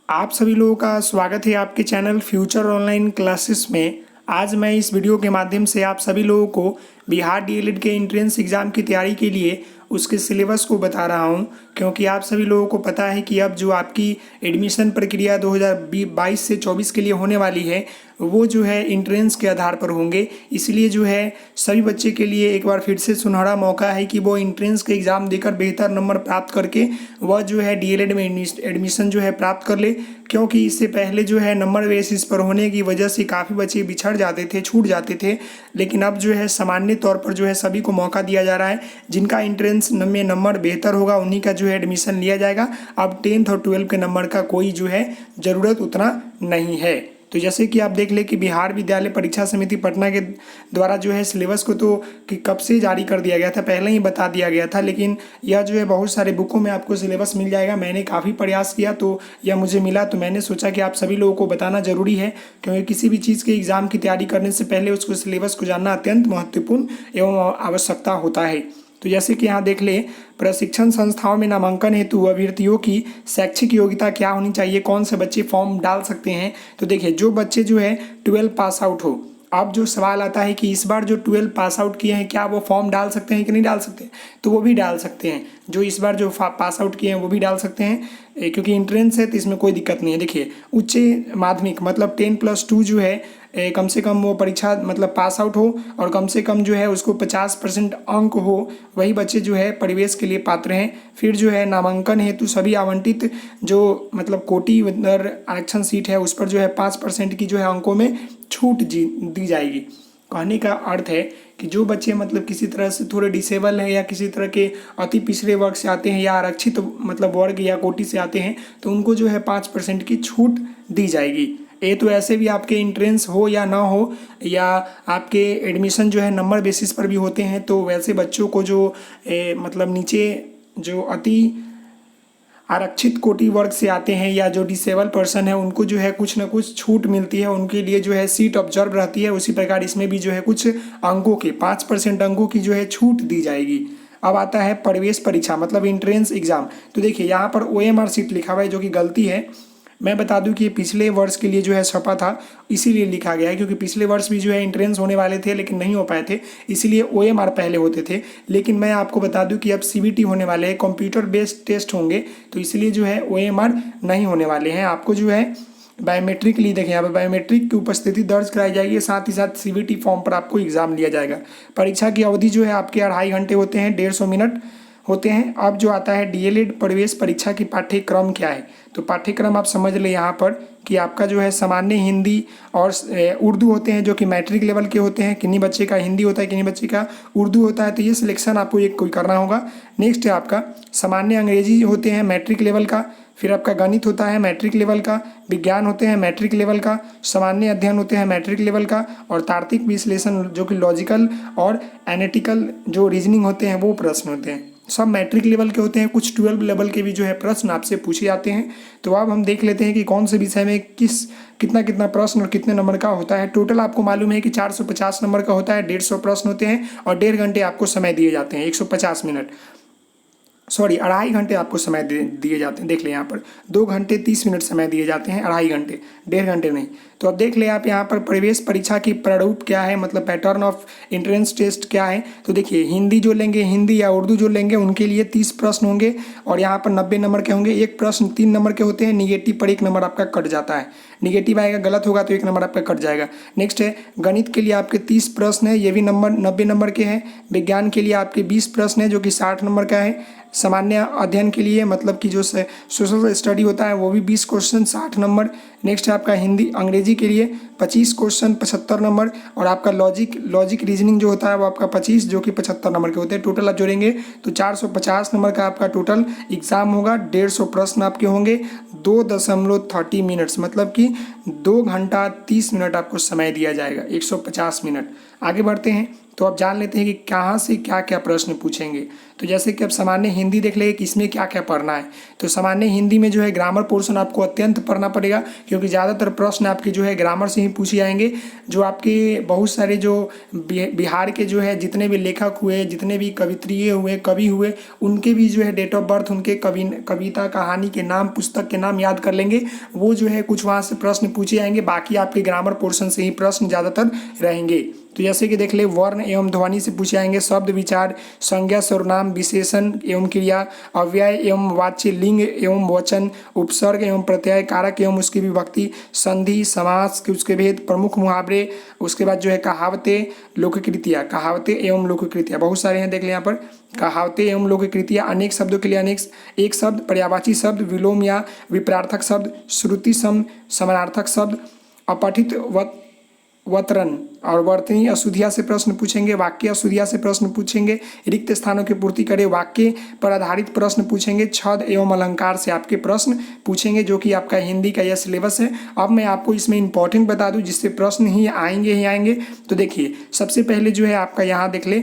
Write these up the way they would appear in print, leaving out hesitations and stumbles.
आप सभी लोगों का स्वागत है आपके चैनल फ्यूचर ऑनलाइन क्लासेस में। आज मैं इस वीडियो के माध्यम से आप सभी लोगों को बिहार डीएलएड के एंट्रेंस एग्ज़ाम की तैयारी के लिए उसके सिलेबस को बता रहा हूं, क्योंकि आप सभी लोगों को पता है कि अब जो आपकी एडमिशन प्रक्रिया 2022 से 24 के लिए होने वाली है वो जो है एंट्रेंस के आधार पर होंगे। इसलिए जो है सभी बच्चे के लिए एक बार फिर से सुनहरा मौका है कि वो एंट्रेंस के एग्ज़ाम देकर बेहतर नंबर प्राप्त करके वह जो है डीएलएड में एडमिशन जो है प्राप्त कर ले, क्योंकि इससे पहले जो है नंबर बेसिस पर होने की वजह से काफ़ी बच्चे बिछड़ जाते थे, छूट जाते थे। लेकिन अब जो है सामान्य तौर पर जो है सभी को मौका दिया जा रहा है। जिनका एंट्रेंस में नंबर बेहतर होगा उन्हीं का जो है एडमिशन लिया जाएगा। अब 10th और 12th के नंबर का कोई जो है ज़रूरत उतना नहीं है। तो जैसे कि आप देख लें कि बिहार विद्यालय परीक्षा समिति पटना के द्वारा जो है सिलेबस को तो कि कब से जारी कर दिया गया था, पहले ही बता दिया गया था, लेकिन यह जो है बहुत सारे बुकों में आपको सिलेबस मिल जाएगा। मैंने काफ़ी प्रयास किया तो यह मुझे मिला, तो मैंने सोचा कि आप सभी लोगों को बताना ज़रूरी है, क्योंकि किसी भी चीज़ के एग्ज़ाम की तैयारी करने से पहले उसको सिलेबस को जानना अत्यंत महत्वपूर्ण एवं आवश्यकता होता है। तो जैसे कि यहाँ देख ले, प्रशिक्षण संस्थाओं में नामांकन हेतु अभ्यर्थियों की शैक्षिक योग्यता क्या होनी चाहिए, कौन से बच्चे फॉर्म डाल सकते हैं। तो देखिए, जो बच्चे जो है 12 पास आउट हो, अब जो सवाल आता है कि इस बार जो 12 पास आउट किए हैं क्या वो फॉर्म डाल सकते हैं कि नहीं डाल सकते, तो वो भी डाल सकते हैं। जो इस बार जो पास आउट किए हैं वो भी डाल सकते हैं, क्योंकि एंट्रेंस है तो इसमें कोई दिक्कत नहीं है। देखिए, उच्च माध्यमिक मतलब 10+2 जो है कम से कम वो परीक्षा मतलब पास आउट हो और कम से कम जो है उसको 50% अंक हो, वही बच्चे जो है प्रवेश के लिए पात्र हैं। फिर जो है नामांकन हेतु सभी आवंटित जो मतलब कोटि आरक्षण सीट है उस पर जो है 5% की जो है अंकों में छूट दी जाएगी। कहने का अर्थ है कि जो बच्चे मतलब किसी तरह से थोड़े डिसेबल हैं या किसी तरह के अति पिछड़े वर्ग से आते हैं या आरक्षित मतलब वर्ग या कोटि से आते हैं, तो उनको जो है 5% की छूट दी जाएगी। ये तो ऐसे भी आपके एंट्रेंस हो या ना हो, या आपके एडमिशन जो है नंबर बेसिस पर भी होते हैं, तो वैसे बच्चों को जो मतलब नीचे जो अति आरक्षित कोटि वर्ग से आते हैं या जो डिसेबल पर्सन है उनको जो है कुछ ना कुछ छूट मिलती है, उनके लिए जो है सीट ऑब्जर्व रहती है। उसी प्रकार इसमें भी जो है कुछ अंकों के 5% अंकों की जो है छूट दी जाएगी। अब आता है प्रवेश परीक्षा मतलब एंट्रेंस एग्जाम। तो देखिए, यहाँ पर OMR सीट लिखा हुआ है, जो कि गलती है। मैं बता दूं कि ये पिछले वर्ष के लिए जो है छपा था, इसीलिए लिखा गया है, क्योंकि पिछले वर्ष भी जो है एंट्रेंस होने वाले थे लेकिन नहीं हो पाए थे, इसीलिए OMR पहले होते थे। लेकिन मैं आपको बता दूं कि अब CBT होने वाले हैं, कंप्यूटर बेस्ड टेस्ट होंगे, तो इसलिए जो है OMR नहीं होने वाले हैं। आपको जो है बायोमेट्रिक लिए देखें, यहाँ पर बायोमेट्रिक की उपस्थिति दर्ज कराई जाएगी, साथ ही साथ CBT फॉर्म पर आपको एग्जाम लिया जाएगा। परीक्षा की अवधि जो है आपके 2.5 घंटे होते हैं, 150 मिनट होते हैं। अब जो आता है डीएलएड प्रवेश परीक्षा की पाठ्यक्रम क्या है, तो पाठ्यक्रम आप समझ ले यहाँ पर कि आपका जो है सामान्य हिंदी और उर्दू होते हैं, जो कि मैट्रिक लेवल के होते हैं। किन्हीं बच्चे का हिंदी होता है, किन्हीं बच्चे का उर्दू होता है, तो ये सिलेक्शन आपको एक कोई करना होगा। नेक्स्ट है आपका सामान्य अंग्रेजी होते हैं मैट्रिक लेवल का, फिर आपका गणित होता है मैट्रिक लेवल का, विज्ञान होते हैं मैट्रिक लेवल का, सामान्य अध्ययन होते हैं मैट्रिक लेवल का, और तार्किक विश्लेषण जो कि लॉजिकल और एनालिटिकल जो रीजनिंग होते हैं वो प्रश्न होते हैं, सब मैट्रिक लेवल के होते हैं। कुछ 12 लेवल के भी जो है प्रश्न आपसे पूछे जाते हैं। तो अब हम देख लेते हैं कि कौन से विषय में कितना कितना प्रश्न और कितने नंबर का होता है। टोटल आपको मालूम है कि 450 नंबर का होता है, 150 प्रश्न होते हैं और 1.5 घंटे आपको समय दिए जाते हैं, 150 मिनट, सॉरी 2.5 घंटे आपको समय दिए जाते हैं। देख ले यहाँ पर 2 घंटे 30 मिनट समय दिए जाते हैं, 2.5 घंटे, 1.5 घंटे नहीं। तो अब देख ले आप यहाँ पर प्रवेश परीक्षा की प्रारूप क्या है, मतलब पैटर्न ऑफ एंट्रेंस टेस्ट क्या है। तो देखिए, हिंदी जो लेंगे, हिंदी या उर्दू जो लेंगे उनके लिए 30 प्रश्न होंगे और यहाँ पर 90 नंबर के होंगे। एक प्रश्न 3 नंबर के होते हैं, निगेटिव पर 1 नंबर आपका कट जाता है, निगेटिव आएगा, गलत होगा तो 1 नंबर आपका कट जाएगा। नेक्स्ट है गणित के लिए आपके 30 प्रश्न है, ये भी 90 नंबर के हैं। विज्ञान के लिए आपके 20 प्रश्न है, जो कि 60 नंबर का है। सामान्य अध्ययन के लिए मतलब कि जो सोशल स्टडी होता है वो भी 20 क्वेश्चन, 60 नंबर। नेक्स्ट है आपका हिंदी अंग्रेजी के लिए 25 क्वेश्चन, 75 नंबर, और आपका लॉजिक रीजनिंग जो होता है वो आपका 25, जो कि 75 नंबर के होते हैं। टोटल आप जोड़ेंगे तो 450 नंबर का आपका टोटल एग्जाम होगा। 150 प्रश्न आपके होंगे, 2.30 मिनट्स, मतलब कि 2 घंटा 30 मिनट आपको समय दिया जाएगा, 150 मिनट। आगे बढ़ते हैं तो अब जान लेते हैं कि कहाँ से क्या क्या प्रश्न पूछेंगे। तो जैसे कि अब सामान्य हिंदी देख लेंगे कि इसमें क्या क्या पढ़ना है। तो सामान्य हिंदी में जो है ग्रामर पोर्शन आपको अत्यंत पढ़ना पड़ेगा, क्योंकि ज़्यादातर प्रश्न आपके जो है ग्रामर से ही पूछे जाएंगे। जो आपके बहुत सारे जो बिहार के जो है जितने भी लेखक हुए, जितने भी कवित्रीय हुए, कवि हुए, उनके भी जो है डेट ऑफ बर्थ, उनके कविता कहानी के नाम, पुस्तक के नाम याद कर लेंगे। वो जो है कुछ वहाँ से प्रश्न पूछे जाएंगे, बाकी आपके ग्रामर पोर्शन से ही प्रश्न ज़्यादातर रहेंगे। तो जैसे कि देख ले, वर्ण एवं ध्वनि से पूछे जाएंगे, शब्द विचार, संज्ञा सर्वनाम, विशेषण एवं क्रिया, अव्यय एवं वाच्य, लिंग एवं वचन, उपसर्ग एवं प्रत्यय, कारक एवं उसकी विभक्ति, संधि, समास के उसके भेद, प्रमुख मुहावरे, उसके बाद जो है कहावतें, लोककृतियाँ, कहावतें एवं लोककृतियाँ बहुत सारे हैं। देख ले यहाँ पर कहावतें एवं लोककृतियाँ, अनेक शब्दों के लिए अनेक एक शब्द, पर्यायवाची शब्द, विलोम या विपरार्थक शब्द, श्रुति सम समानार्थक शब्द, अपठित वतरन और वर्तनी अशुद्धियाँ से प्रश्न पूछेंगे, वाक्य अशुद्धियाँ से प्रश्न पूछेंगे, रिक्त स्थानों की पूर्ति करें, वाक्य पर आधारित प्रश्न पूछेंगे, छंद एवं अलंकार से आपके प्रश्न पूछेंगे, जो कि आपका हिंदी का यह सिलेबस है। अब मैं आपको इसमें इंपॉर्टेंट बता दूं, जिससे प्रश्न ही आएंगे। तो देखिए, सबसे पहले जो है आपका यहाँ देख ले,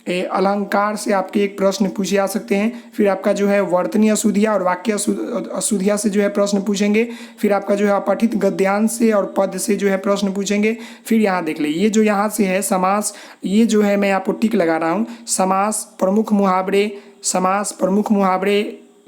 अलंकार से आपके एक प्रश्न पूछे जा सकते हैं। फिर आपका जो है वर्तनी अशुद्धियाँ और वाक्य अशुद्धियाँ से जो है प्रश्न पूछेंगे। फिर आपका जो है अपठित गद्यांश से और पद से जो है प्रश्न पूछेंगे। फिर यहाँ देख ले, ये जो यहाँ से है समास, ये जो है मैं आपको टिक लगा रहा हूँ, समास, प्रमुख मुहावरे, समास, प्रमुख मुहावरे,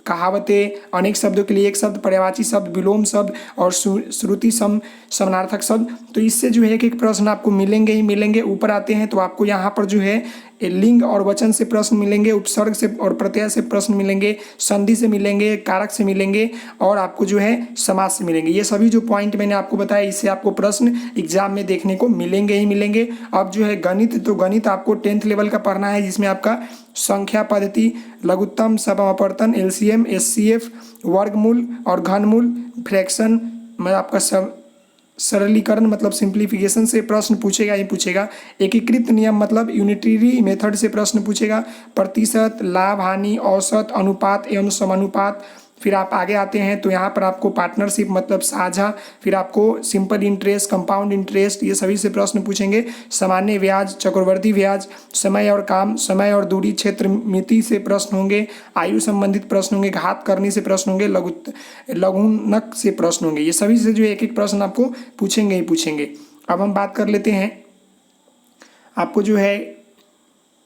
कहावतें, अनेक शब्दों के लिए एक शब्द, पर्यायवाची शब्द, विलोम शब्द और श्रुति समानार्थक शब्द। तो इससे जो है एक प्रश्न आपको मिलेंगे ही मिलेंगे। ऊपर आते हैं तो आपको यहाँ पर जो है लिंग और वचन से प्रश्न मिलेंगे, उपसर्ग से और प्रत्यय से प्रश्न मिलेंगे, संधि से मिलेंगे, कारक से मिलेंगे और आपको जो है समास से मिलेंगे। ये सभी जो पॉइंट मैंने आपको बताया, इससे आपको प्रश्न एग्जाम में देखने को मिलेंगे ही मिलेंगे। अब जो है गणित, तो गणित आपको 10th लेवल का पढ़ना है, जिसमें आपका संख्या पद्धति, लघुत्तम, समापवर्तन, एलसीएम, एचसीएफ, वर्गमूल और घनमूल, फ्रैक्शन में आपका सरलीकरण मतलब सिंप्लीफिकेशन से प्रश्न पूछेगा ही पूछेगा। एकीकृत नियम मतलब यूनिटरी मेथड से प्रश्न पूछेगा। प्रतिशत, लाभ हानि, औसत, अनुपात एवं समानुपात। फिर आप आगे आते हैं तो यहाँ पर आपको पार्टनरशिप मतलब साझा, फिर आपको सिंपल इंटरेस्ट, कंपाउंड इंटरेस्ट, ये सभी से प्रश्न पूछेंगे। सामान्य ब्याज, चक्रवर्ती ब्याज, समय और काम, समय और दूरी, क्षेत्र मिति से प्रश्न होंगे। आयु संबंधित प्रश्न होंगे, घात करने से प्रश्न होंगे, लघुनक से प्रश्न होंगे। ये सभी से जो एक एक प्रश्न आपको पूछेंगे ही पूछेंगे। अब हम बात कर लेते हैं आपको जो है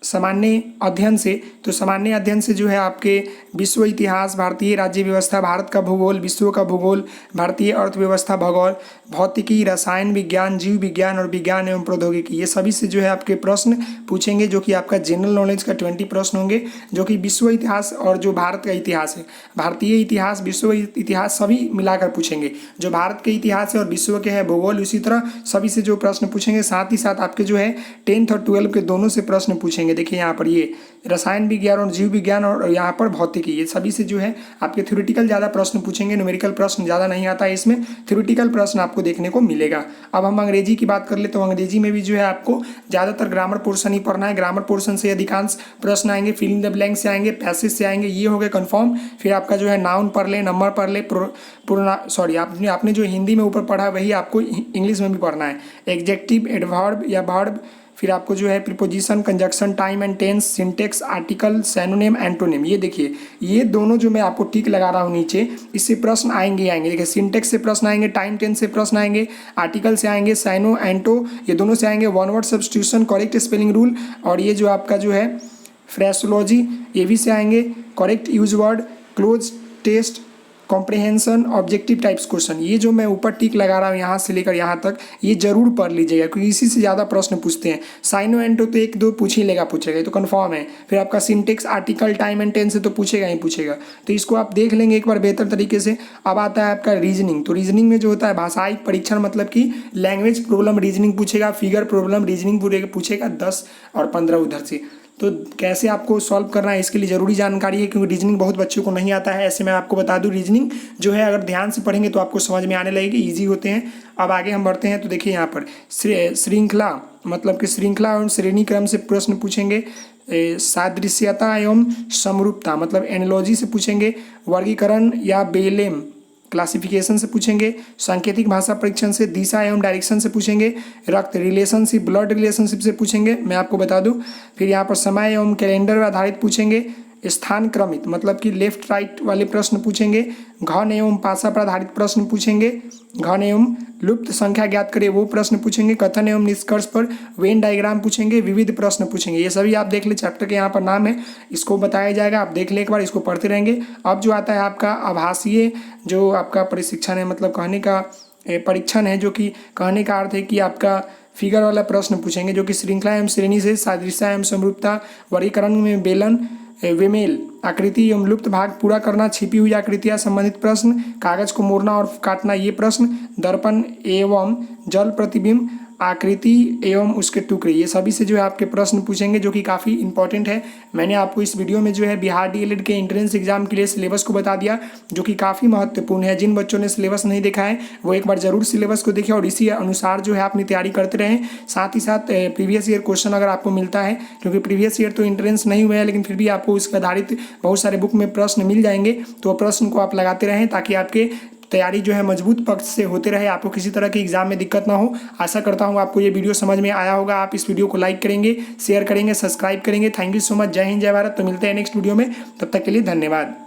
सामान्य अध्ययन से। तो सामान्य अध्ययन से जो है आपके विश्व इतिहास, भारतीय राज्य व्यवस्था, भारत का भूगोल, विश्व का भूगोल, भारतीय अर्थव्यवस्था, भूगोल, भौतिकी, रसायन विज्ञान, जीव विज्ञान और विज्ञान एवं प्रौद्योगिकी, ये सभी से जो है आपके प्रश्न पूछेंगे, जो कि आपका जनरल नॉलेज का 20 प्रश्न होंगे, जो कि विश्व इतिहास और जो भारत का इतिहास है, भारतीय इतिहास, विश्व इतिहास सभी मिलाकर पूछेंगे। जो भारत के इतिहास है और विश्व के है भूगोल, उसी तरह सभी से जो प्रश्न पूछेंगे। साथ ही साथ आपके जो है 10th और 12 के दोनों से प्रश्न पूछेंगे। देखिए यहाँ पर ये रसायन विज्ञान और जीव विज्ञान और यहाँ पर भौतिकी, ये सभी से जो है आपके थ्योरेटिकल ज़्यादा प्रश्न पूछेंगे। न्यूमेरिकल प्रश्न ज़्यादा नहीं आता है इसमें, थ्योरेटिकल प्रश्न आपको देखने को मिलेगा। अब हम अंग्रेजी की बात कर ले तो अंग्रेजी में भी जो है आपको ज़्यादातर ग्रामर पोर्शन ही पढ़ना है। ग्रामर पोर्शन से अधिकांश प्रश्न आएंगे, फिल इन द ब्लैंक से आएंगे, पैसेज से आएंगे, ये हो गए कन्फर्म। फिर आपका जो है नाउन पढ़ ले, नंबर पढ़ ले, आपने जो हिंदी में ऊपर पढ़ा वही आपको इंग्लिश में भी पढ़ना है। एडजेक्टिव, एडवर्ब या वर्ब, फिर आपको जो है preposition, conjunction, time and tense, syntax, article, synonym, antonym. ये देखिए, ये दोनों जो मैं आपको टिक लगा रहा हूँ नीचे, इससे प्रश्न आएंगे आएंगे। देखिए, सिंटेक्स से प्रश्न आएंगे, टाइम टेंस से प्रश्न आएंगे, आर्टिकल से आएंगे, सैनो, एंटो, ये दोनों से आएंगे, one word substitution, correct spelling rule, और ये जो आपका जो है फ्रेसोलॉजी, ये भी से आएंगे, correct use word, cloze test, comprehension, objective types question. ये जो मैं ऊपर टिक लगा रहा हूँ यहाँ से लेकर यहाँ तक, ये जरूर पढ़ लीजिएगा, क्योंकि इसी से ज़्यादा प्रश्न पूछते हैं। साइनो एंटो तो एक दो पूछ ही लेगा, पूछेगा, ये तो कन्फर्म है। फिर आपका syntax, article, time and tense से तो पूछेगा ही पूछेगा, तो इसको आप देख लेंगे एक बार बेहतर तरीके से। अब आता है आपका रीजनिंग। तो रीजनिंग में जो होता है भाषाई परीक्षण, मतलब कि लैंग्वेज प्रॉब्लम रीजनिंग पूछेगा, फिगर प्रॉब्लम रीजनिंग पूछेगा 10 और 15 उधर से। तो कैसे आपको सॉल्व करना है, इसके लिए ज़रूरी जानकारी है, क्योंकि रीजनिंग बहुत बच्चों को नहीं आता है। ऐसे मैं आपको बता दूं, रीजनिंग जो है अगर ध्यान से पढ़ेंगे तो आपको समझ में आने लगेगी, ईजी होते हैं। अब आगे हम बढ़ते हैं तो देखिए यहाँ पर श्रृंखला, मतलब कि श्रृंखला एवं श्रेणी क्रम से प्रश्न पूछेंगे। सादृश्यता एवं समरूपता मतलब एनालॉजी से पूछेंगे। वर्गीकरण या बेलेम क्लासिफिकेशन से पूछेंगे, सांकेतिक भाषा परीक्षण से दिशा एवं डायरेक्शन से पूछेंगे, रक्त रिलेशनशिप ब्लड रिलेशनशिप से पूछेंगे, मैं आपको बता दूं। फिर यहाँ पर समय एवं कैलेंडर आधारित पूछेंगे, स्थान क्रमित मतलब कि लेफ्ट राइट वाले प्रश्न पूछेंगे, घन एवं पासा पर आधारित प्रश्न पूछेंगे, घन एवं लुप्त संख्या ज्ञात करें वो प्रश्न पूछेंगे, कथन एवं निष्कर्ष पर वेन डायग्राम पूछेंगे, विविध प्रश्न पूछेंगे। ये सभी आप देख ले, चैप्टर के यहाँ पर नाम है, इसको बताया जाएगा, आप देख ले एक बार, इसको पढ़ते रहेंगे। अब जो आता है आपका आभासीय जो आपका प्रशिक्षण है, मतलब कहने का परीक्षण है, जो कि कहने का अर्थ है कि आपका फिगर वाला प्रश्न पूछेंगे, जो कि श्रृंखला एवं श्रेणी से सादृश्य एवं समरूपता वर्गीकरण में बेलन वेमेल आकृति एवं लुप्त भाग पूरा करना, छिपी हुई आकृतियां संबंधित प्रश्न, कागज को मोड़ना और काटना ये प्रश्न, दर्पण एवं जल प्रतिबिंब आकृति एवं उसके टुकड़े, ये सभी से जो है आपके प्रश्न पूछेंगे, जो कि काफ़ी इंपॉर्टेंट है। मैंने आपको इस वीडियो में जो है बिहार डीएलएड के एंट्रेंस एग्जाम के लिए सिलेबस को बता दिया, जो कि काफ़ी महत्वपूर्ण है। जिन बच्चों ने सिलेबस नहीं देखा है वो एक बार जरूर सिलेबस को देखें और इसी अनुसार जो है अपनी तैयारी करते रहें। साथ ही साथ प्रीवियस ईयर क्वेश्चन अगर आपको मिलता है, क्योंकि प्रीवियस ईयर तो एंट्रेंस नहीं हुआ है, लेकिन फिर भी आपको उसके आधारित बहुत सारे बुक में प्रश्न मिल जाएंगे, तो प्रश्न को आप लगाते रहें ताकि आपके तैयारी जो है मजबूत पक्ष से होते रहे, आपको किसी तरह की एग्जाम में दिक्कत ना हो। आशा करता हूँ आपको ये वीडियो समझ में आया होगा। आप इस वीडियो को लाइक करेंगे, शेयर करेंगे, सब्सक्राइब करेंगे। Thank you so much. जय हिंद, जय भारत। तो मिलते हैं नेक्स्ट वीडियो में, तब तक के लिए धन्यवाद।